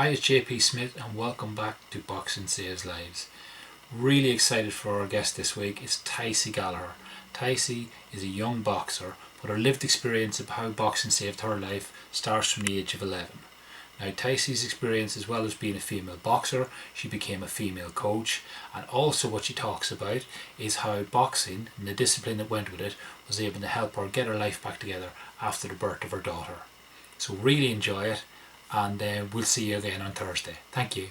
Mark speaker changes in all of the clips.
Speaker 1: Hi, it's JP Smith, and welcome back to Boxing Saves Lives. Really excited for our guest this week. It's Tysie Gallagher. Tysie is a young boxer, but her lived experience of how boxing saved her life starts from the age of 11. Now, Tysie's experience, as well as being a female boxer, she became a female coach, and also what she talks about is how boxing and the discipline that went with it was able to help her get her life back together after the birth of her daughter. So really enjoy it, and we'll see you again on Thursday. Thank you.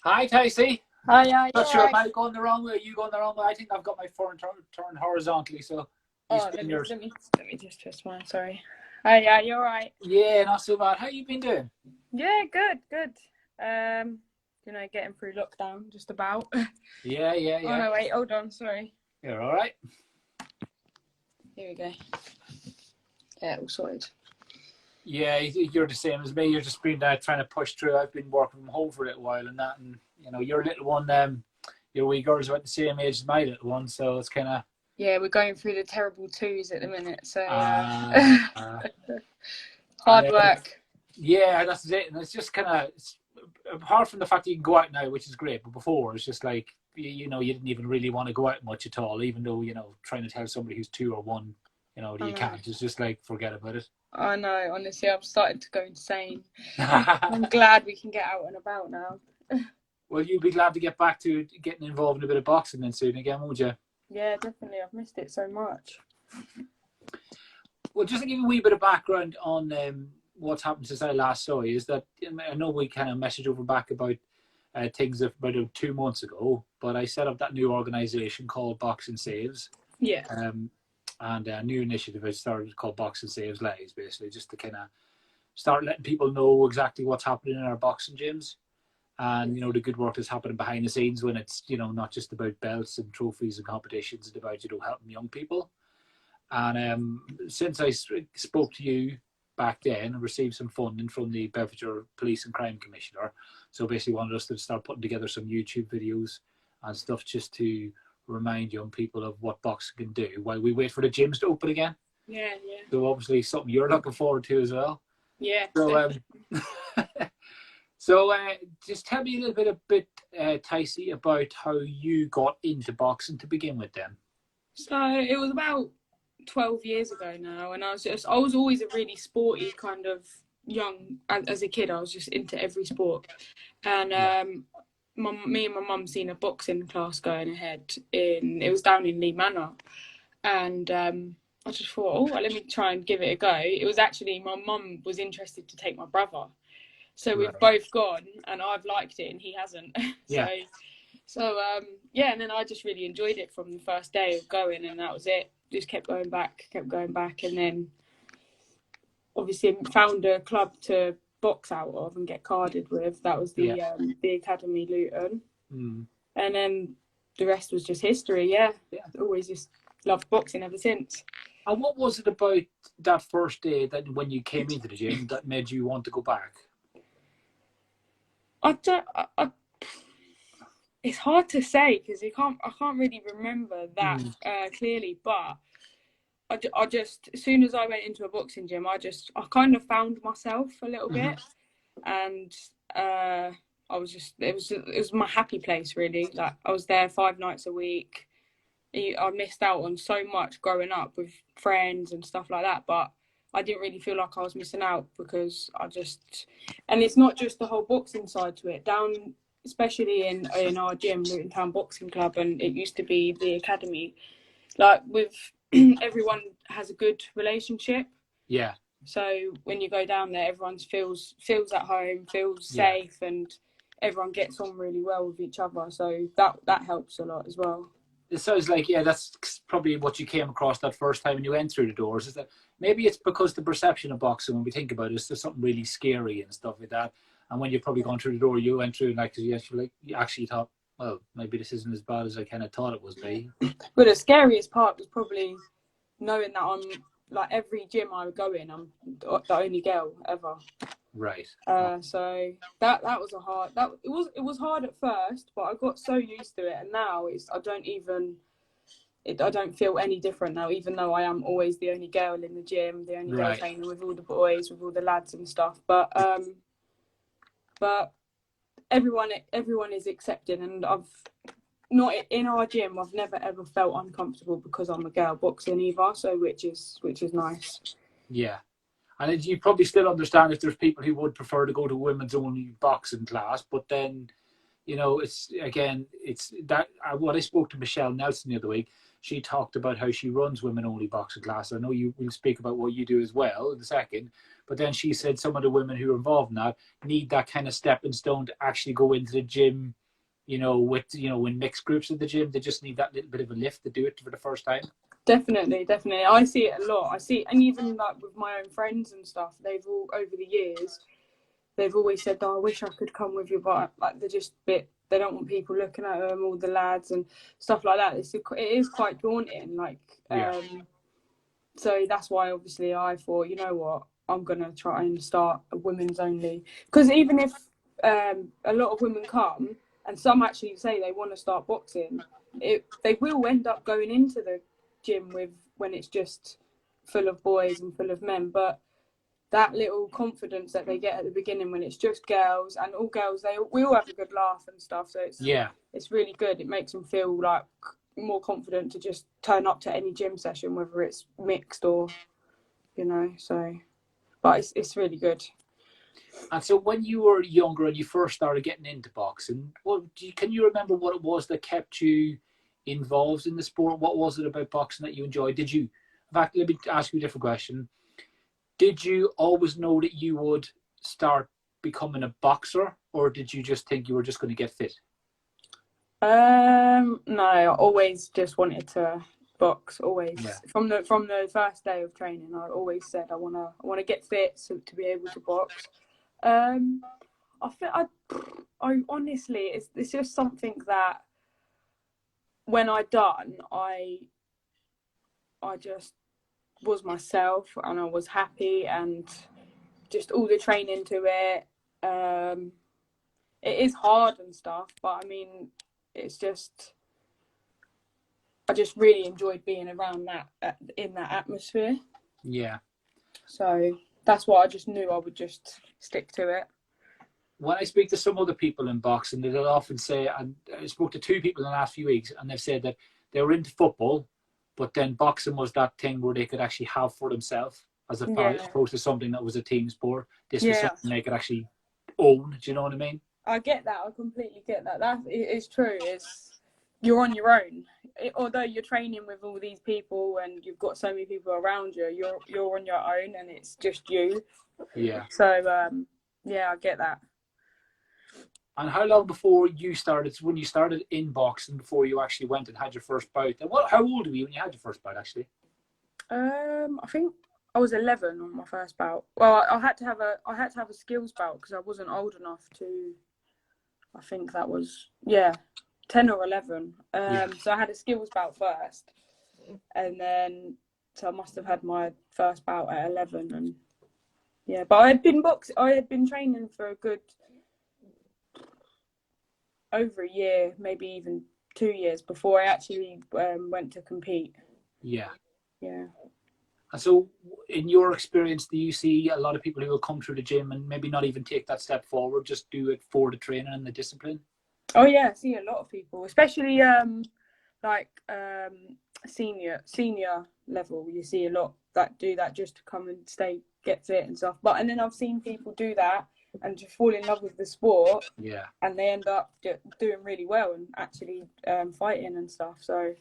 Speaker 1: Hi, Tysie.
Speaker 2: Hi, yeah,
Speaker 1: Not sure if I'm going the wrong way, you going the wrong way. I think I've got my phone turned horizontally, so
Speaker 2: let me just twist mine, sorry. Hi, yeah, you're right.
Speaker 1: Yeah, not so bad. How you been doing?
Speaker 2: Yeah, good. Getting through lockdown, just about.
Speaker 1: Yeah.
Speaker 2: Oh, no, wait, hold on, sorry.
Speaker 1: You're all right?
Speaker 2: Here we go. Yeah, all sorted.
Speaker 1: Yeah, you're the same as me. You're just been trying to push through. I've been working from home for a little while and that, and your little one, your wee girl's about the same age as my little one, so it's kind of...
Speaker 2: Yeah, we're going through the terrible twos at the minute, so hard work.
Speaker 1: Yeah, that's it. And it's just kind of, apart from the fact that you can go out now, which is great, but before it's just like, you didn't even really want to go out much at all, even though, trying to tell somebody who's 2 or 1, that you can't. It's just like, forget about it.
Speaker 2: I know, honestly, I've started to go insane. I'm glad we can get out and about now.
Speaker 1: Well, you'll be glad to get back to getting involved in a bit of boxing then soon again, won't you?
Speaker 2: Yeah, definitely. I've missed it so much.
Speaker 1: Well, just to give you a wee bit of background on what's happened since I last saw you, is that I know we kind of messaged over back about things about 2 months ago, but I set up that new organisation called Boxing Saves.
Speaker 2: Yeah.
Speaker 1: And a new initiative I started called Boxing Saves Lives, basically, just to kind of start letting people know exactly what's happening in our boxing gyms. And, the good work that's happening behind the scenes when it's, not just about belts and trophies and competitions, it's about, helping young people. And since I spoke to you back then, I received some funding from the Bedfordshire Police and Crime Commissioner. So basically wanted us to start putting together some YouTube videos and stuff just to remind young people of what boxing can do while we wait for the gyms to open again.
Speaker 2: Yeah.
Speaker 1: So obviously something you're looking forward to as well.
Speaker 2: Yeah.
Speaker 1: So So just tell me a little bit, Tysie, about how you got into boxing to begin with then.
Speaker 2: So it was about 12 years ago now, and I was always a really sporty kind of young, as a kid. I was just into every sport. And me and my mum seen a boxing class going ahead it was down in Lee Manor. And I just thought, let me try and give it a go. It was actually, my mum was interested to take my brother. So we've both gone, and I've liked it, and he hasn't. And then I just really enjoyed it from the first day of going, and that was it. Just kept going back, and then obviously found a club to box out of and get carded with. That was the Academy Luton, and then the rest was just history. Yeah. Always just loved boxing ever since.
Speaker 1: And what was it about that first day that when you came into the gym that made you want to go back?
Speaker 2: It's hard to say because I can't really remember that clearly, but I just, as soon as I went into a boxing gym, I kind of found myself a little bit, and it was my happy place really. Like, I was there 5 nights a week. I missed out on so much growing up with friends and stuff like that, but I didn't really feel like I was missing out because and it's not just the whole boxing side to it. Down, especially in our gym, Luton Town Boxing Club, and it used to be the Academy, like with everyone has a good relationship.
Speaker 1: Yeah.
Speaker 2: So when you go down there, everyone feels at home, feels safe, and everyone gets on really well with each other. So that helps a lot as well.
Speaker 1: It sounds like, that's probably what you came across that first time when you went through the doors. Is that maybe it's because the perception of boxing, when we think about it, is there's something really scary and stuff like that. And when you've probably gone through the door, you went through and you actually thought, well, maybe this isn't as bad as I kind of thought it was be.
Speaker 2: But the scariest part was probably knowing that I'm, like, every gym I would go in, I'm the only girl ever.
Speaker 1: Right.
Speaker 2: So that was it was hard at first, but I got so used to it, and now I don't feel any different now, even though I am always the only girl in the gym, the only girl training with all the boys, with all the lads and stuff. But but everyone is accepting, and I've not in our gym. I've never ever felt uncomfortable because I'm a girl boxing either. So which is nice.
Speaker 1: Yeah. And you probably still understand if there's people who would prefer to go to women's only boxing class, but then, you know, it's that when I spoke to Michelle Nelson the other week, she talked about how she runs women only boxing class. I know you will speak about what you do as well in a second, but then she said some of the women who are involved in that need that kind of stepping stone to actually go into the gym, you know, with, you know, in mixed groups at the gym. They just need that little bit of a lift to do it for the first time.
Speaker 2: Definitely. I see it a lot. I see, and even like with my own friends and stuff, they've all over the years, they've always said, "Oh, I wish I could come with you," but like they're just they don't want people looking at them, all the lads and stuff like that. It is quite daunting. Like, so that's why obviously I thought, you know what, I'm gonna try and start a women's only, because even if a lot of women come and some actually say they want to start boxing, they will end up going into the gym when it's just full of boys and full of men, but that little confidence that they get at the beginning when it's just girls and all girls, we all have a good laugh and stuff, so it's really good. It makes them feel like more confident to just turn up to any gym session, whether it's mixed or, you know, so, but it's really good.
Speaker 1: And so when you were younger and you first started getting into boxing, can you remember what it was that kept you involved in the sport? What was it about boxing that you enjoyed? In fact, let me ask you a different question. Did you always know that you would start becoming a boxer, or did you just think you were just going to get fit?
Speaker 2: No, I always just wanted to box. Always, from the first day of training, I always said I wanna get fit to be able to box. I honestly, it's just something that when I done, I just was myself and I was happy, and just all the training to it. It is hard and stuff, but I mean, it's just, I just really enjoyed being around that in that atmosphere.
Speaker 1: Yeah.
Speaker 2: So that's why I just knew I would just stick to it.
Speaker 1: When I speak to some other people in boxing, they'll often say, and I spoke to 2 people in the last few weeks, and they've said that they were into football, but then boxing was that thing where they could actually have for themselves, as opposed to something that was a team sport. This was something they could actually own. Do you know what I mean?
Speaker 2: I get that. I completely get that. That is true. You're on your own. Although you're training with all these people and you've got so many people around you, you're on your own and it's just you.
Speaker 1: Yeah.
Speaker 2: So yeah, I get that.
Speaker 1: And how long before you started, when you started in boxing, before you actually went and had your first bout? And how old were you when you had your first bout, actually?
Speaker 2: I think I was 11 on my first bout. Well, I had to have a skills bout because I wasn't old enough to. I think that was 10 or 11. So I had a skills bout first, and then so I must have had my first bout at 11, and but I had been training for a good over a year, maybe even 2 years before I actually went to compete.
Speaker 1: Yeah.
Speaker 2: Yeah.
Speaker 1: And so, in your experience, do you see a lot of people who will come through the gym and maybe not even take that step forward, just do it for the training and the discipline?
Speaker 2: Oh yeah, I see a lot of people, especially senior level. You see a lot that do that just to come and get fit and stuff. And then I've seen people do that and just fall in love with the sport.
Speaker 1: Yeah.
Speaker 2: And they end up doing really well and actually fighting and stuff. So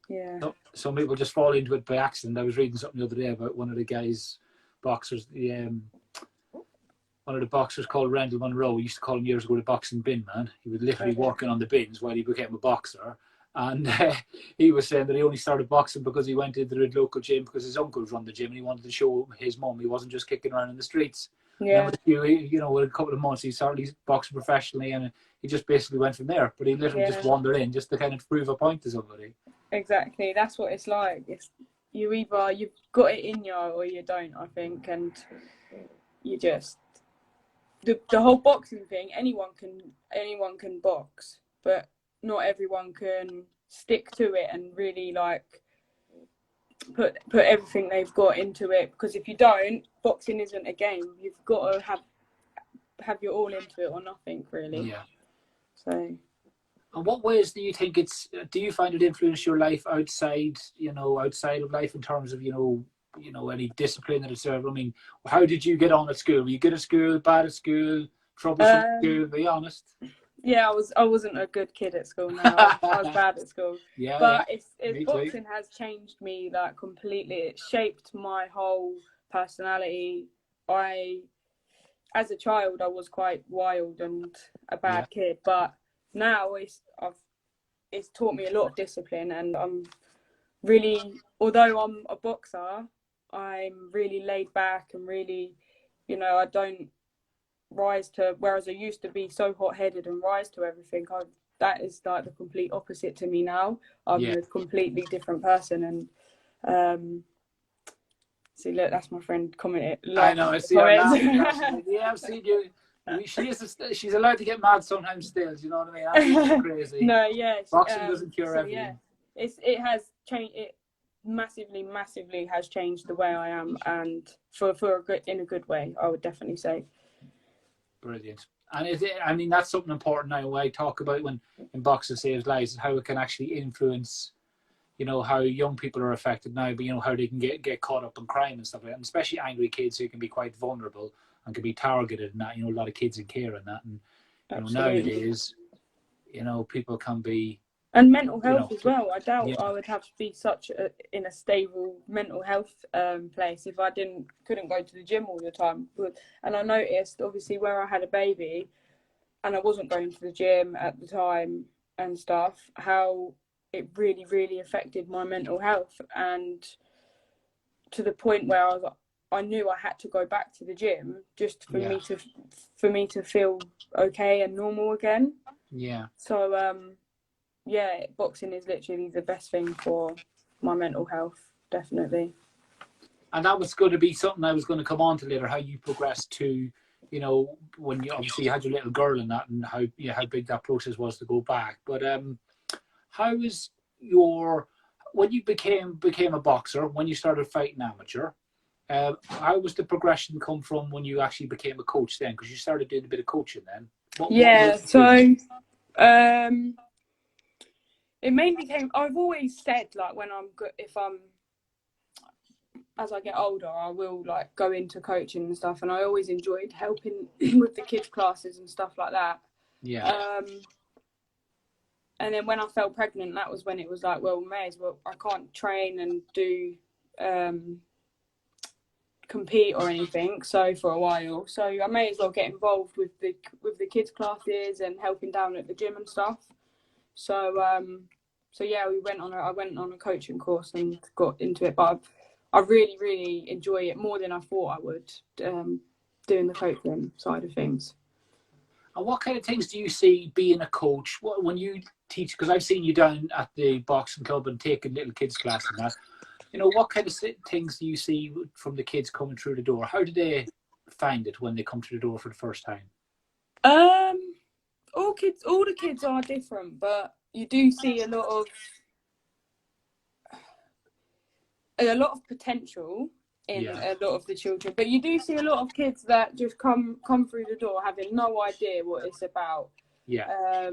Speaker 2: yeah.
Speaker 1: Some people just fall into it by accident. I was reading something the other day about one of the guys, boxers, one of the boxers called Randall Monroe. We used to call him years ago the boxing bin man. He was literally working on the bins while he became a boxer. And he was saying that he only started boxing because he went into the local gym because his uncles run the gym and he wanted to show his mum he wasn't just kicking around in the streets.
Speaker 2: Yeah.
Speaker 1: And then with a couple of months, he started boxing professionally and he just basically went from there. But he literally just wandered in just to kind of prove a point to somebody.
Speaker 2: Exactly. That's what it's like. You've got it in you or you don't, I think. And you just... The whole boxing thing, anyone can box, but not everyone can stick to it and really like put everything they've got into it, because if you don't, boxing isn't a game. You've got to have your all into it or nothing, really.
Speaker 1: Yeah.
Speaker 2: So.
Speaker 1: And what ways do you think do you find it influenced your life outside, outside of life in terms of, any discipline that it's served? I mean, how did you get on at school? Were you good at school, bad at school, troublesome at school? Be honest.
Speaker 2: Yeah, I wasn't a good kid at school. No, I was bad at school.
Speaker 1: Yeah,
Speaker 2: but
Speaker 1: yeah.
Speaker 2: boxing has changed me like completely. It shaped my whole personality. As a child, I was quite wild and a bad kid, but now it's taught me a lot of discipline, and I'm really, although I'm a boxer, I'm really laid back and really, I don't rise to, whereas I used to be so hot-headed and rise to everything. That is like the complete opposite to me now. I'm a completely different person, and see, look, that's my friend commented.
Speaker 1: I know, I see her laughing. Yeah, I've seen you. She's allowed to get mad sometimes still, do you know what I mean? That's crazy.
Speaker 2: No, yeah.
Speaker 1: Boxing doesn't cure everything.
Speaker 2: Yeah. It has changed. It massively has changed the way I am, and in a good way, I would definitely say.
Speaker 1: Brilliant. And that's something important now. When I talk about when in Boxing Saves Lives, how it can actually influence, how young people are affected now, but how they can get caught up in crime and stuff like that, and especially angry kids who can be quite vulnerable and can be targeted and that. A lot of kids in care and that, and nowadays, people can be.
Speaker 2: And mental health as well. I doubt I would have to be in a stable mental health place if I couldn't go to the gym all the time. And I noticed, obviously, where I had a baby and I wasn't going to the gym at the time and stuff, how it really, really affected my mental health, and to the point where I knew I had to go back to the gym just for me to feel okay and normal again.
Speaker 1: Yeah.
Speaker 2: So boxing is literally the best thing for my mental health, definitely.
Speaker 1: And that was going to be something I was going to come on to later, how you progressed to, when you obviously had your little girl and that, and how big that process was to go back. But how was when you became a boxer, when you started fighting amateur, how was the progression come from when you actually became a coach then? Because you started doing a bit of coaching then.
Speaker 2: It mainly came, I've always said, like, when as I get older, I will like go into coaching and stuff, and I always enjoyed helping with the kids' classes and stuff like that.
Speaker 1: Yeah.
Speaker 2: And then when I fell pregnant, that was when it was like, well, I can't train and do compete or anything, so for a while, so I may as well get involved with the kids' classes and helping down at the gym and stuff. So yeah, I went on a coaching course and got into it, but I really, really enjoy it more than I thought I would, doing the coaching side of things.
Speaker 1: And what kind of things do you see being a coach when you teach? Because I've seen you down at the boxing club and taking little kids' classes and that. What kind of things do you see from the kids coming through the door? How do they find it when they come through the door for the first time?
Speaker 2: All the kids are different, but you do see a lot of potential in a lot of the children. But you do see a lot of kids that just come through the door having no idea what it's about.
Speaker 1: Yeah.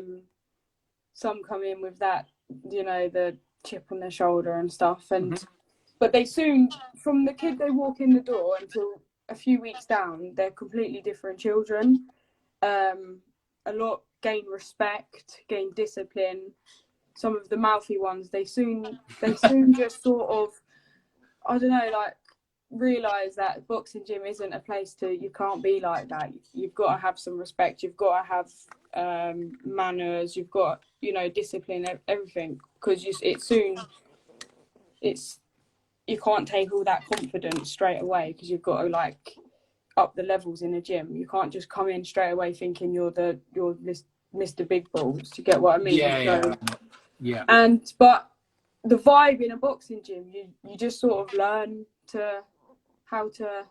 Speaker 2: Some come in with that, the chip on their shoulder and stuff, and but they soon, from the kid they walk in the door until a few weeks down, they're completely different children. A lot gain respect, gain discipline. Some of the mouthy ones, they soon just sort of, I don't know, like, realise that boxing gym isn't a place you can't be like that. You've got to have some respect. You've got to have manners. You've got, discipline, everything. Because you can't take all that confidence straight away, because you've got to like up the levels in a gym. You can't just come in straight away thinking you're Mr. Big Balls. Do you get what I mean?
Speaker 1: Yeah.
Speaker 2: But the vibe in a boxing gym, you just sort of learn how to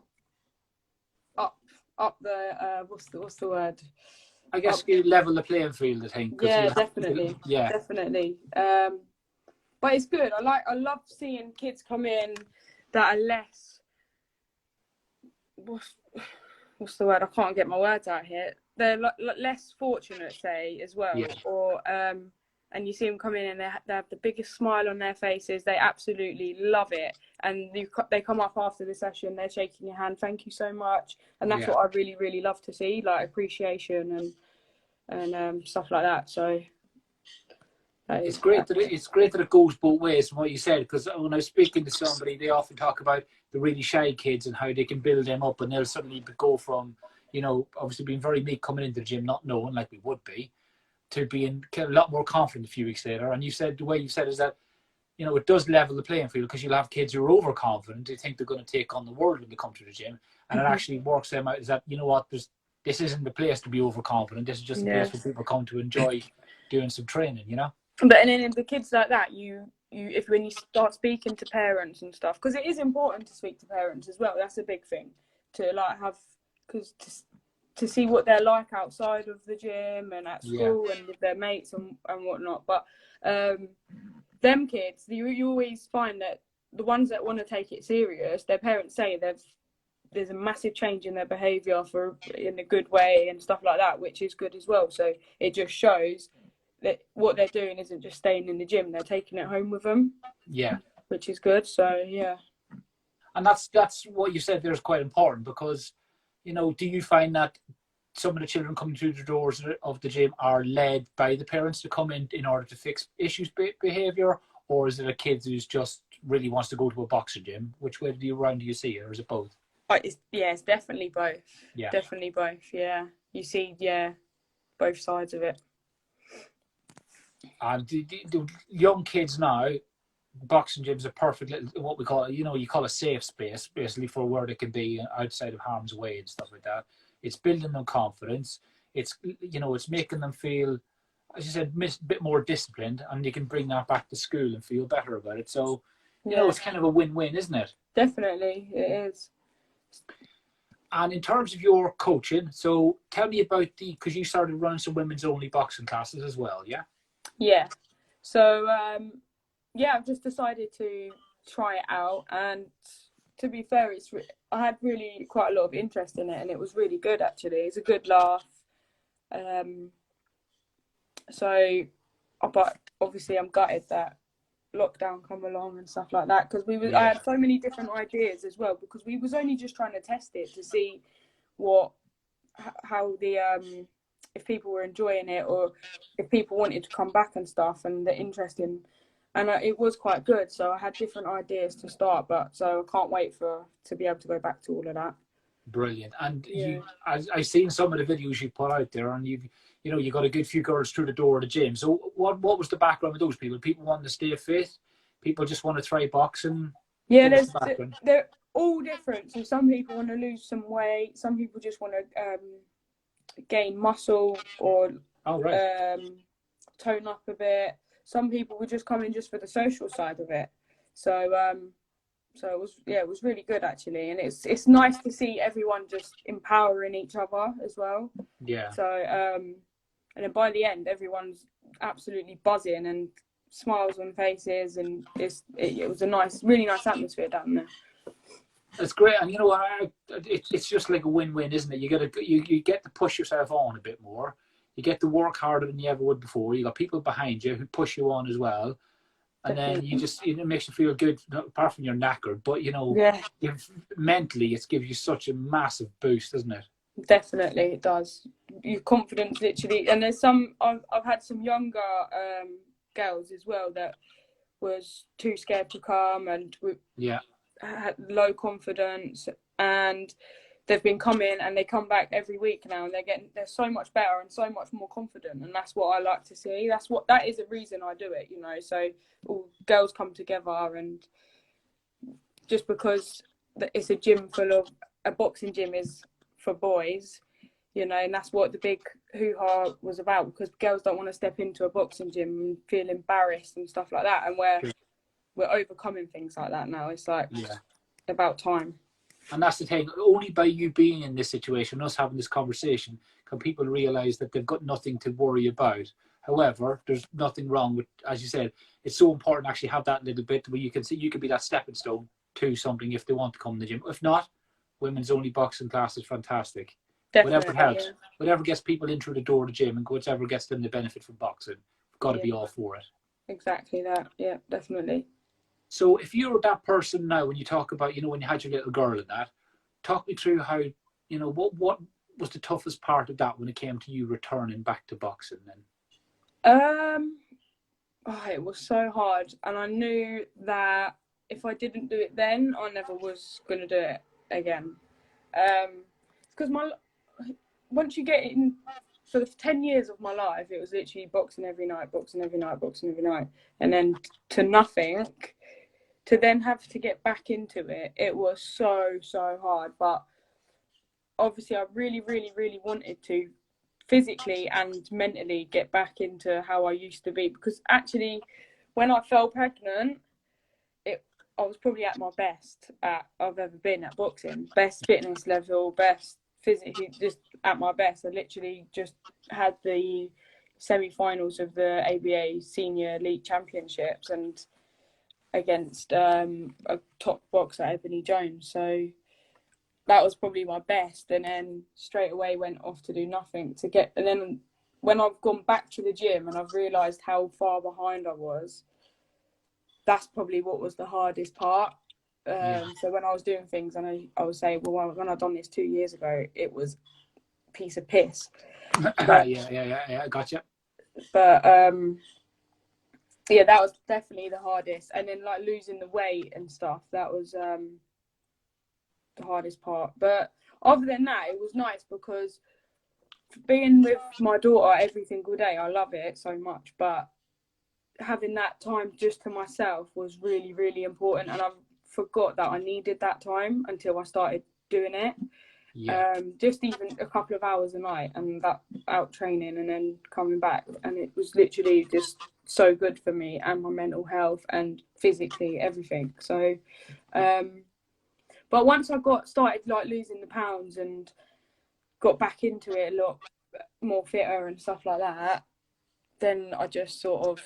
Speaker 2: up the what's the word?
Speaker 1: I guess you level the playing field, I think.
Speaker 2: Yeah, definitely. Definitely. But it's good. I love seeing kids come in that are less. what's the word? I can't get my words out here. They're less fortunate, say, as well.
Speaker 3: Yeah.
Speaker 2: Or and you see them come in and they have the biggest smile on their faces. They absolutely love it. And they come up after the session, they're shaking your hand, thank you so much. And that's what I really, really love to see, like appreciation and stuff like that. So
Speaker 3: it's great that it goes both ways from what you said, because when I was speaking to somebody, they often talk about the really shy kids and how they can build them up, and they'll suddenly go from, obviously being very meek coming into the gym, not knowing like we would be, to being a lot more confident a few weeks later. And you said, the way you said is that, it does level the playing field, because you'll have kids who are overconfident. They think they're going to take on the world when they come to the gym. And it actually works them out is that, this isn't the place to be overconfident. This is just a place where people come to enjoy doing some training,
Speaker 2: But and then the kids like that, when you start speaking to parents and stuff, because it is important to speak to parents as well. That's a big thing to like have, because to see what they're like outside of the gym and at school and with their mates and whatnot. But them kids, you always find that the ones that want to take it serious, their parents say there's a massive change in their behaviour in a good way and stuff like that, which is good as well. So it just shows that what they're doing isn't just staying in the gym, they're taking it home with them.
Speaker 3: Yeah.
Speaker 2: Which is good. So yeah.
Speaker 3: And that's what you said there is quite important, because, do you find that some of the children coming through the doors of the gym are led by the parents to come in order to fix issues behaviour, or is it a kid who's just really wants to go to a boxing gym? Which way do you see it, or is it both?
Speaker 2: It's definitely both.
Speaker 3: Yeah.
Speaker 2: Definitely both, yeah. You see, both sides of it.
Speaker 3: And the young kids now, boxing gyms are perfect, what we call, you call a safe space, basically, for where they can be outside of harm's way and stuff like that. It's building them confidence. It's, it's making them feel, as you said, a bit more disciplined, and you can bring that back to school and feel better about it. So, it's kind of a win-win, isn't it?
Speaker 2: Definitely, it is.
Speaker 3: And in terms of your coaching, so tell me about because you started running some women's only boxing classes as well, yeah?
Speaker 2: Yeah. So, I've just decided to try it out, and to be fair, I had really quite a lot of interest in it, and it was really good actually. It's a good laugh. But obviously I'm gutted that lockdown come along and stuff like that, because I had so many different ideas as well, because we was only just trying to test it to see how the if people were enjoying it, or if people wanted to come back and stuff, and the interest in. And it was quite good, so I had different ideas to start, so I can't wait to be able to go back to all of that.
Speaker 3: Brilliant. And I've seen some of the videos you put out there, and you got a good few girls through the door of the gym. So what was the background of those people? People wanting to stay fit? People just want to try boxing?
Speaker 2: Yeah, they're all different. So some people want to lose some weight. Some people just want to gain muscle or tone up a bit. Some people were just coming just for the social side of it. So it was really good actually, and it's nice to see everyone just empowering each other as well.
Speaker 3: Yeah.
Speaker 2: So and then by the end, everyone's absolutely buzzing and smiles on faces, and it was a really nice atmosphere down there.
Speaker 3: It's great, and it's just like a win-win, isn't it? You get to push yourself on a bit more. You get to work harder than you ever would before. You got people behind you who push you on as well, and then it makes you feel good. Apart from you're knackered, but mentally, it gives you such a massive boost, doesn't it?
Speaker 2: Definitely, it does. Your confidence, literally. And there's I've had some younger girls as well that was too scared to come and had low confidence, and they've been coming and they come back every week now, and they're so much better and so much more confident, and that's what I like to see. That is the reason I do it, so all girls come together, and just because it's a boxing gym is for boys, and that's what the big hoo-ha was about, because girls don't want to step into a boxing gym and feel embarrassed and stuff like that, and we're overcoming things like that now. It's like about time.
Speaker 3: And that's the thing, only by you being in this situation, us having this conversation, can people realise that they've got nothing to worry about. However, there's nothing wrong with, as you said, it's so important to actually have that little bit where you can be that stepping stone to something if they want to come to the gym. If not, women's only boxing class is fantastic. Whatever
Speaker 2: Definitely,
Speaker 3: helps,
Speaker 2: yeah.
Speaker 3: whatever gets people in through the door of the gym and whatever gets them the benefit from boxing, we've got to be all for it.
Speaker 2: Exactly that. Yeah, definitely.
Speaker 3: So if you're that person now, when you talk about, when you had your little girl and that, talk me through how, what was the toughest part of that when it came to you returning back to boxing then?
Speaker 2: It was so hard, and I knew that if I didn't do it then, I never was gonna do it again. Because once you get in, for the 10 years of my life, it was literally boxing every night, boxing every night, boxing every night, and then to nothing. To then have to get back into it, it was so hard. But obviously, I really, really, really wanted to physically and mentally get back into how I used to be, because actually, when I fell pregnant, I was probably at my best I've ever been at boxing. Best fitness level, best physically, just at my best. I literally just had the semi-finals of the ABA Senior Elite Championships and against a top boxer, Ebony Jones. So that was probably my best, and then straight away went off to do nothing and then when I've gone back to the gym and I've realised how far behind I was, that's probably what was the hardest part. So when I was doing things, and I would say, well, when I done this 2 years ago, it was a piece of piss. But,
Speaker 3: yeah, I gotcha.
Speaker 2: But yeah, that was definitely the hardest. And then like losing the weight and stuff, that was the hardest part. But other than that, it was nice because being with my daughter every single day, I love it so much. But having that time just to myself was really, really important, and I forgot that I needed that time until I started doing it. Just even a couple of hours a night, and that out training and then coming back, and it was literally just so good for me and my mental health and physically everything. So but once I started like losing the pounds and got back into it a lot more fitter and stuff like that, then I just sort of,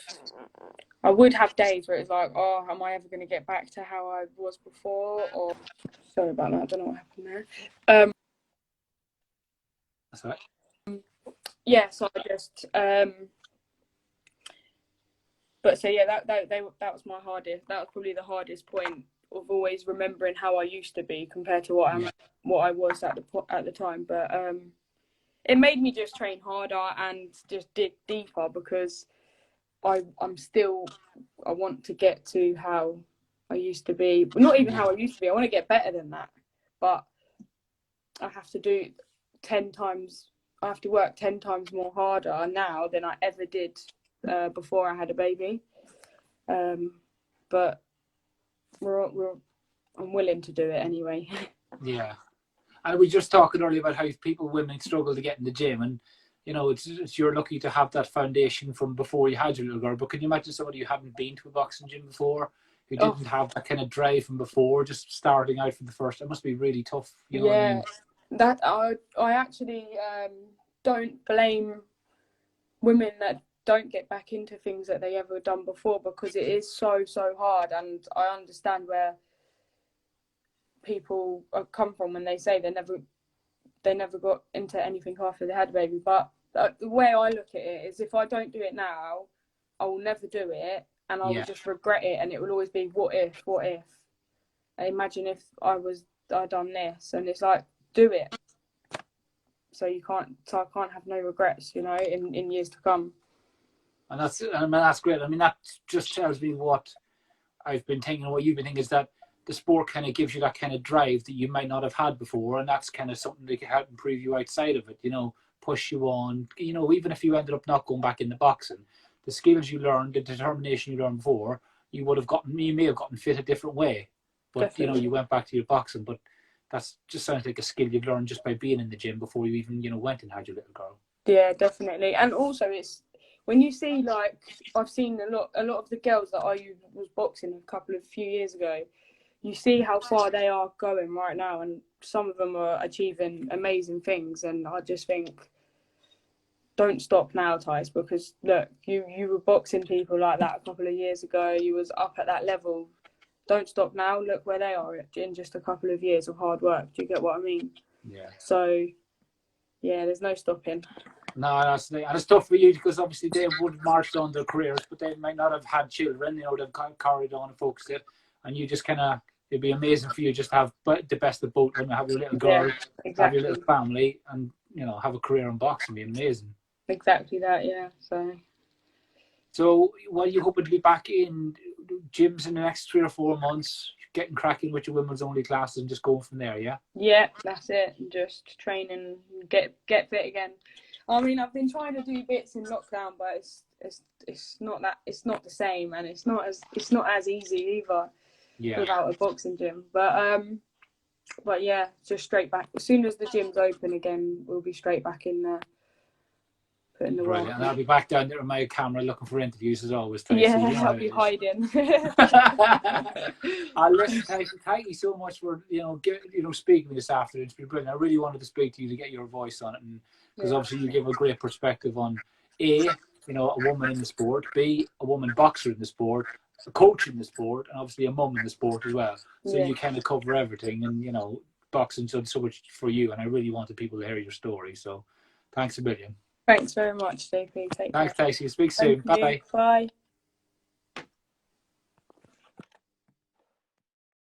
Speaker 2: I would have days where it's like, oh, am I ever going to get back to how I was before? Or sorry about that, I don't know what happened there.
Speaker 3: That's right.
Speaker 2: Yeah, so I just but so yeah, that was my hardest. That was probably the hardest point of always remembering how I used to be compared to what I was at the time. But it made me just train harder and just dig deeper, because I want to get to how I used to be. Not even how I used to be. I want to get better than that. But I have to do 10 times. I have to work 10 times more harder now than I ever did before I had a baby. But I'm willing to do it anyway.
Speaker 3: Yeah. And we were just talking earlier about how women struggle to get in the gym, and it's you're lucky to have that foundation from before you had your little girl. But can you imagine somebody who hadn't been to a boxing gym before, who didn't have that kind of drive from before, just starting out for the first? It must be really tough. You know what I mean?
Speaker 2: That I actually don't blame women that don't get back into things that they ever done before, because it is so hard, and I understand where people come from when they say they never got into anything after they had a baby. But the way I look at it is, if I don't do it now, I will never do it, and I will just regret it, and it will always be what if. Imagine if I done this, and it's like, do it. So I can't have no regrets, in years to come.
Speaker 3: And that's great. I mean, that just tells me what I've been thinking, what you've been thinking, is that the sport kind of gives you that kind of drive that you might not have had before, and that's kind of something that can help improve you outside of it, push you on, even if you ended up not going back into boxing, the skills you learned, the determination you learned before, you may have gotten fit a different way, but
Speaker 2: Definitely.
Speaker 3: you went back to your boxing. But that's just sounds like a skill you've learned just by being in the gym before you even went and had your little girl.
Speaker 2: Yeah, definitely. And also, it's when you see, like, I've seen a lot of the girls that I was boxing a few years ago, you see how far they are going right now, and some of them are achieving amazing things. And I just think, don't stop now, Tyse, because look, you were boxing people like that a couple of years ago. You was up at that level. Don't stop now. Look where they are in just a couple of years of hard work. Do you get what I mean?
Speaker 3: Yeah.
Speaker 2: So yeah, there's no stopping.
Speaker 3: No, that's and it's tough for you because obviously they would have marched on their careers, but they might not have had children. You know, they've carried on and focused it, and you just kind of, it'd be amazing for you just to have the best of both of them. Have your little girl,
Speaker 2: Yeah,
Speaker 3: have your
Speaker 2: exactly.
Speaker 3: little family, and have a career in boxing. It'd be amazing.
Speaker 2: Exactly that, yeah.
Speaker 3: So, what are you hoping to be back in gyms in the next 3 or 4 months, getting cracking with your women's only classes and just going from there? Yeah.
Speaker 2: Yeah, that's it. Just training, get fit again. I mean, I've been trying to do bits in lockdown, but it's not the same, and it's not as easy either.
Speaker 3: Yeah.
Speaker 2: Without a boxing gym, but yeah, just straight back. As soon as the gym's open again, we'll be straight back in there, putting the work.
Speaker 3: Brilliant. And I'll be back down there with my camera looking for interviews as always, Tysie.
Speaker 2: Yeah, I'll be hiding.
Speaker 3: Listen, Tysie, thank you so much for speaking this afternoon. It's been brilliant. I really wanted to speak to you to get your voice on it, and because obviously you give a great perspective on a woman in the sport, B, a woman boxer in the sport, a coach in the sport, and obviously a mum in the sport as well. So you kind of cover everything, and boxing's done so much for you, and I really wanted people to hear your story. So thanks a million.
Speaker 2: Thanks very much, JP.
Speaker 3: Thanks, Tysie. Speak soon. Bye-bye.
Speaker 2: Bye.